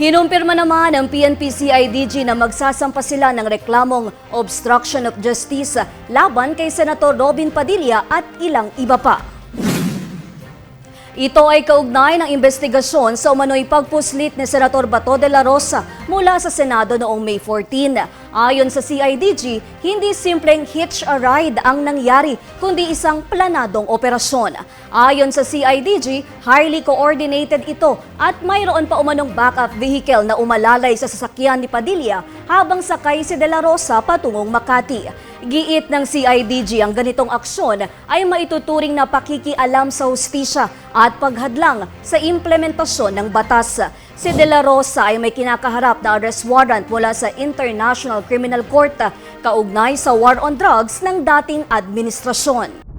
Kinumpirma naman ng PNP-CIDG na magsasampa sila ng reklamong obstruction of justice laban kay Senator Robin Padilla at ilang iba pa. Ito ay kaugnay ng investigasyon sa umano'y pagpuslit ni Senator Bato de la Rosa mula sa Senado noong May 14. Ayon sa CIDG, hindi simpleng hitch a ride ang nangyari, kundi isang planadong operasyon. Ayon sa CIDG, highly coordinated ito at mayroon pa umanong backup vehicle na umalalay sa sasakyan ni Padilla habang sakay si de la Rosa patungong Makati. Giit ng CIDG ang ganitong aksyon ay maituturing na pakikialam sa hustisya at paghadlang sa implementasyon ng batas. Si De La Rosa ay may kinakaharap na arrest warrant mula sa International Criminal Court kaugnay sa war on drugs ng dating administrasyon.